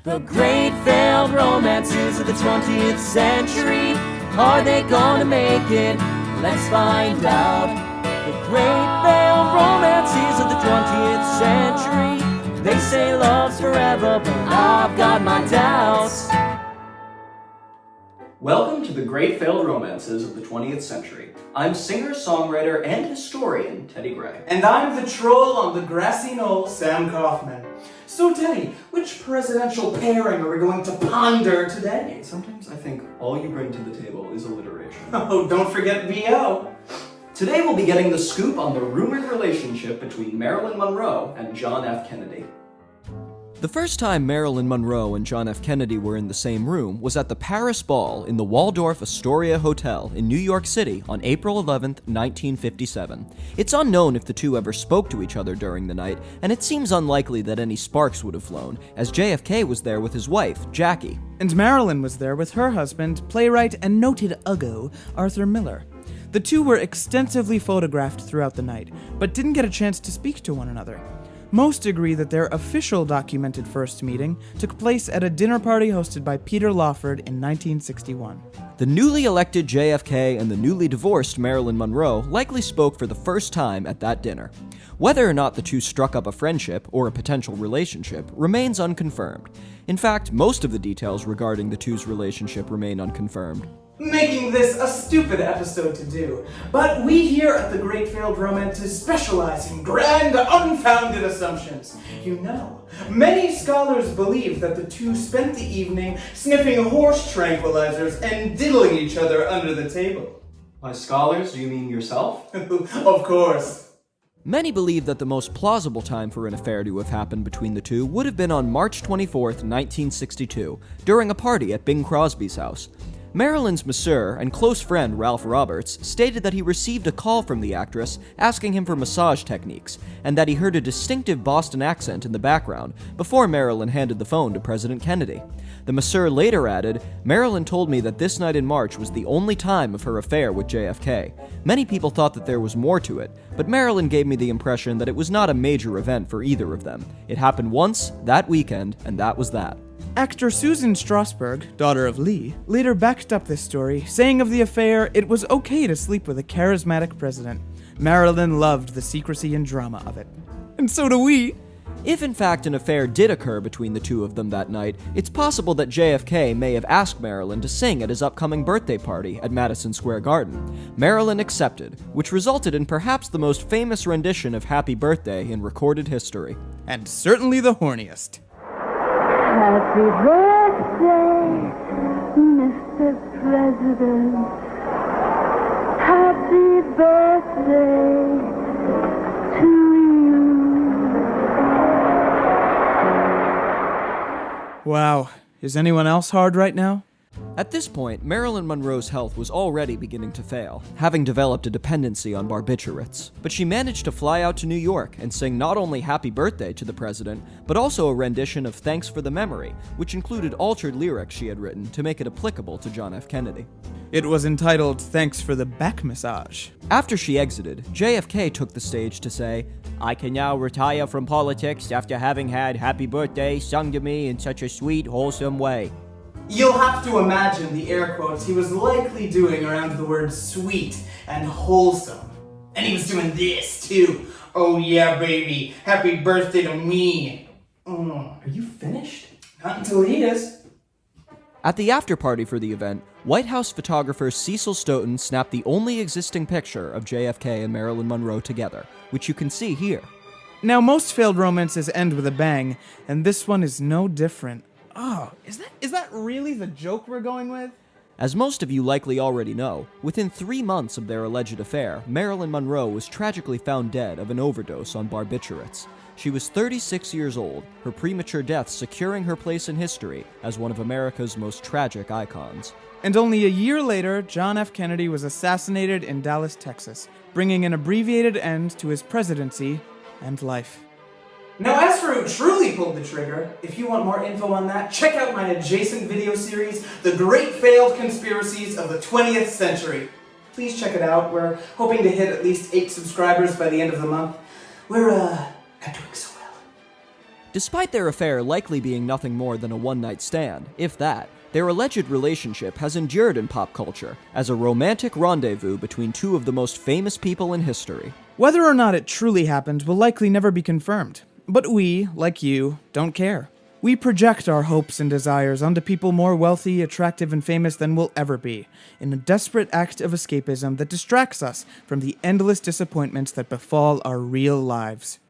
The great failed romances of the 20th century. Are they gonna make it? Let's find out. The great failed romances of the 20th century. They say love's forever, but I've got my doubts. Welcome to the Great Failed Romances of the 20th Century. I'm singer, songwriter, and historian Teddy Gray. And I'm the troll on the grassy knoll, Sam Kaufman. So Teddy, which presidential pairing are we going to ponder today? Sometimes I think all you bring to the table is alliteration. Oh, don't forget VO. Today we'll be getting the scoop on the rumored relationship between Marilyn Monroe and John F. Kennedy. The first time Marilyn Monroe and John F. Kennedy were in the same room was at the Paris Ball in the Waldorf Astoria Hotel in New York City on April 11, 1957. It's unknown if the two ever spoke to each other during the night, and it seems unlikely that any sparks would have flown, as JFK was there with his wife, Jackie. And Marilyn was there with her husband, playwright and noted uggo, Arthur Miller. The two were extensively photographed throughout the night, but didn't get a chance to speak to one another. Most agree that their official documented first meeting took place at a dinner party hosted by Peter Lawford in 1961. The newly elected JFK and the newly divorced Marilyn Monroe likely spoke for the first time at that dinner. Whether or not the two struck up a friendship or a potential relationship remains unconfirmed. In fact, most of the details regarding the two's relationship remain unconfirmed. Making this a stupid episode to do, but we here at the Great Failed Romances specialize in grand, unfounded assumptions. You know, many scholars believe that the two spent the evening sniffing horse tranquilizers and diddling each other under the table. By scholars, do you mean yourself? Of course. Many believe that the most plausible time for an affair to have happened between the two would have been on March 24, 1962, during a party at Bing Crosby's house. Marilyn's masseur and close friend Ralph Roberts stated that he received a call from the actress asking him for massage techniques, and that he heard a distinctive Boston accent in the background before Marilyn handed the phone to President Kennedy. The masseur later added, "Marilyn told me that this night in March was the only time of her affair with JFK. Many people thought that there was more to it, but Marilyn gave me the impression that it was not a major event for either of them. It happened once, that weekend, and that was that." Actor Susan Strasberg, daughter of Lee, later backed up this story, saying of the affair, it was okay to sleep with a charismatic president. Marilyn loved the secrecy and drama of it. And so do we. If in fact an affair did occur between the two of them that night, it's possible that JFK may have asked Marilyn to sing at his upcoming birthday party at Madison Square Garden. Marilyn accepted, which resulted in perhaps the most famous rendition of Happy Birthday in recorded history. And certainly the horniest. Happy birthday, Mr. President. Happy birthday to you. Wow, is anyone else hard right now? At this point, Marilyn Monroe's health was already beginning to fail, having developed a dependency on barbiturates. But she managed to fly out to New York and sing not only Happy Birthday to the president, but also a rendition of Thanks for the Memory, which included altered lyrics she had written to make it applicable to John F. Kennedy. It was entitled Thanks for the Back Massage. After she exited, JFK took the stage to say, "I can now retire from politics after having had Happy Birthday sung to me in such a sweet, wholesome way." You'll have to imagine the air quotes he was likely doing around the words sweet and wholesome. And he was doing this too. Oh yeah, baby, happy birthday to me. Are you finished? Not until he is. At the after-party for the event, White House photographer Cecil Stoughton snapped the only existing picture of JFK and Marilyn Monroe together, which you can see here. Now, most failed romances end with a bang, and this one is no different. Oh, is that really the joke we're going with? As most of you likely already know, within 3 months of their alleged affair, Marilyn Monroe was tragically found dead of an overdose on barbiturates. She was 36 years old, her premature death securing her place in history as one of America's most tragic icons. And only a year later, John F. Kennedy was assassinated in Dallas, Texas, bringing an abbreviated end to his presidency and life. Now, as for who truly pulled the trigger, if you want more info on that, check out my adjacent video series, The Great Failed Conspiracies of the 20th Century. Please check it out. We're hoping to hit at least 8 subscribers by the end of the month. We're not doing so well. Despite their affair likely being nothing more than a one-night stand, if that, their alleged relationship has endured in pop culture as a romantic rendezvous between two of the most famous people in history. Whether or not it truly happened will likely never be confirmed, but we, like you, don't care. We project our hopes and desires onto people more wealthy, attractive, and famous than we'll ever be, in a desperate act of escapism that distracts us from the endless disappointments that befall our real lives.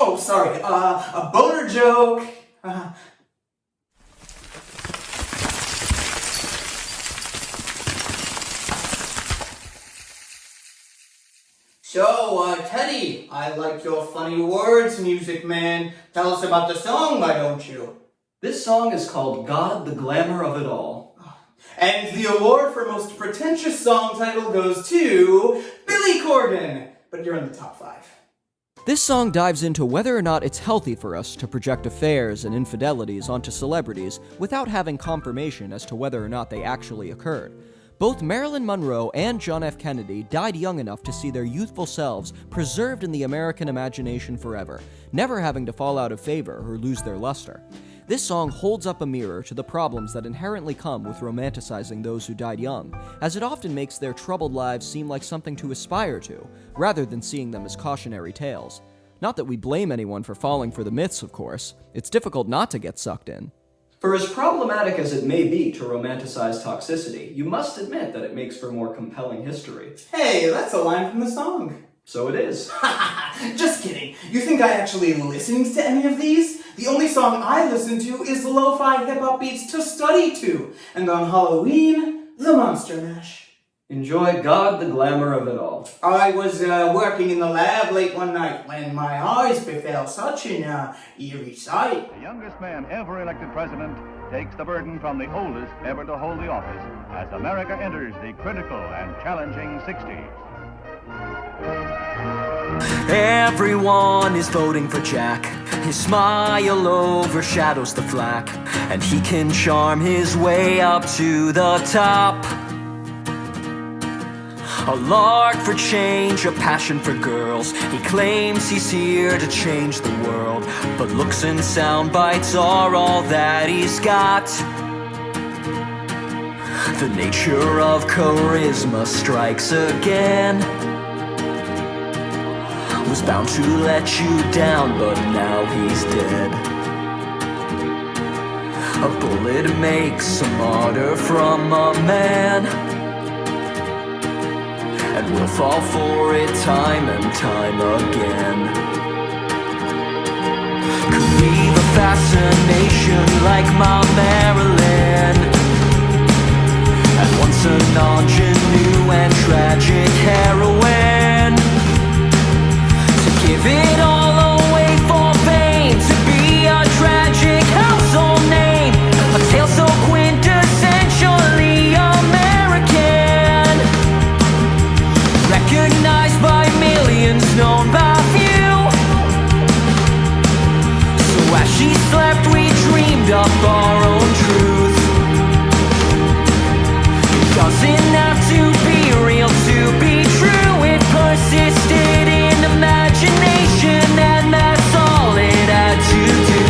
Oh, sorry, a boner joke. So, Teddy, I like your funny words, music man. Tell us about the song, why don't you? This song is called God, the Glamour of It All. And the award for most pretentious song title goes to Billy Corgan. But you're in the top 5. This song dives into whether or not it's healthy for us to project affairs and infidelities onto celebrities without having confirmation as to whether or not they actually occurred. Both Marilyn Monroe and John F. Kennedy died young enough to see their youthful selves preserved in the American imagination forever, never having to fall out of favor or lose their luster. This song holds up a mirror to the problems that inherently come with romanticizing those who died young, as it often makes their troubled lives seem like something to aspire to, rather than seeing them as cautionary tales. Not that we blame anyone for falling for the myths, of course. It's difficult not to get sucked in. For as problematic as it may be to romanticize toxicity, you must admit that it makes for more compelling history. Hey, that's a line from the song. So it is. Just kidding. You think I actually listened to any of these? The only song I listen to is the lo-fi hip-hop beats to study to. And on Halloween, the Monster Mash. Enjoy God, the Glamour of It All. I was working in the lab late one night when my eyes befell such an eerie sight. The youngest man ever elected president takes the burden from the oldest ever to hold the office as America enters the critical and challenging 60s. Everyone is voting for Jack. His smile overshadows the flack, and he can charm his way up to the top. A lark for change, a passion for girls. He claims he's here to change the world, but looks and sound bites are all that he's got. The nature of charisma strikes again. Was bound to let you down, but now he's dead. A bullet makes a martyr from a man, and we'll fall for it time and time again. Could leave a fascination like my Marilyn, at once an ingenue and tragic heroine. To give it all away for fame, to be a tragic household name, a tale so quintessentially American, recognized by millions, known by few. So as she slept, we dreamed up our own truth. It doesn't have to be real to be true. It persisted in imagination, and that's all it had to do.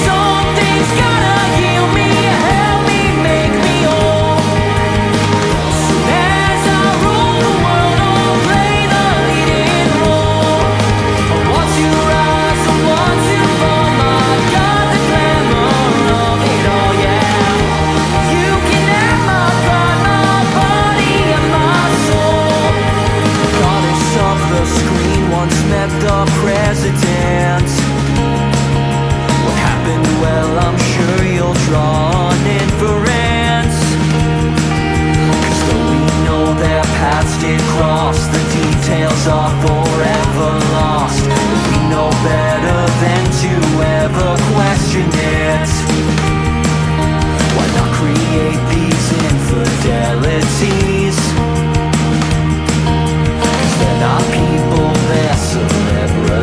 Something's gotta heal me, help me, make me whole. Soon as I rule the world, I'll play the leading role. I want to rise, I want to fall. My God, the glamour of it all, yeah. You can have my pride, my body, and my soul. The goddess of the screen once met the president. What happened? Well, I'm sure you'll draw an inference. 'Cause though we know their paths did cross, the details are forever lost. And we know better than to ever question it. Why not create these infidelities? 'Cause they're not people, they're celebrities.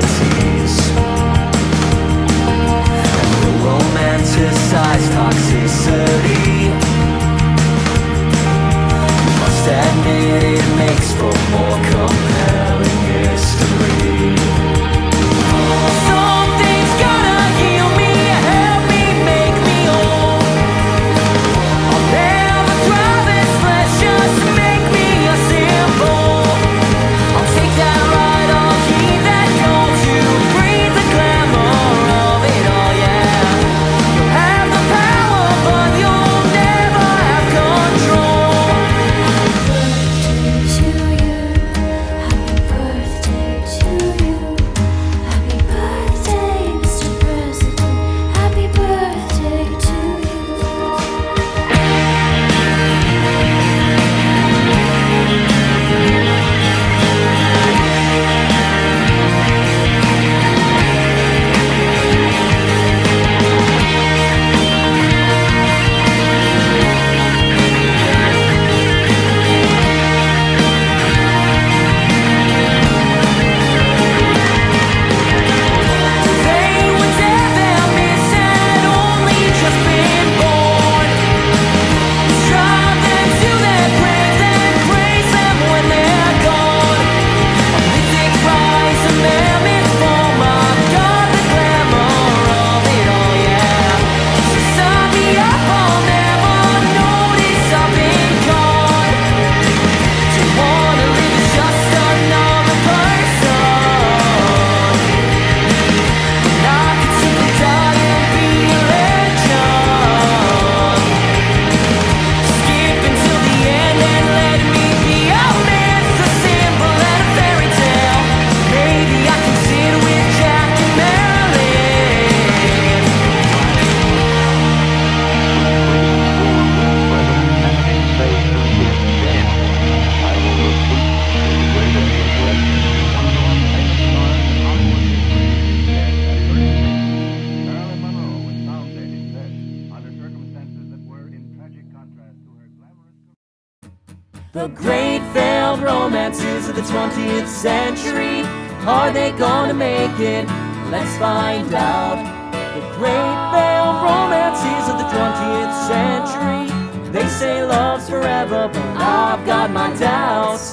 The great failed romances of the 20th century. Are they gonna make it? Let's find out. The great failed romances of the 20th century. They say love's forever, but I've got my doubts.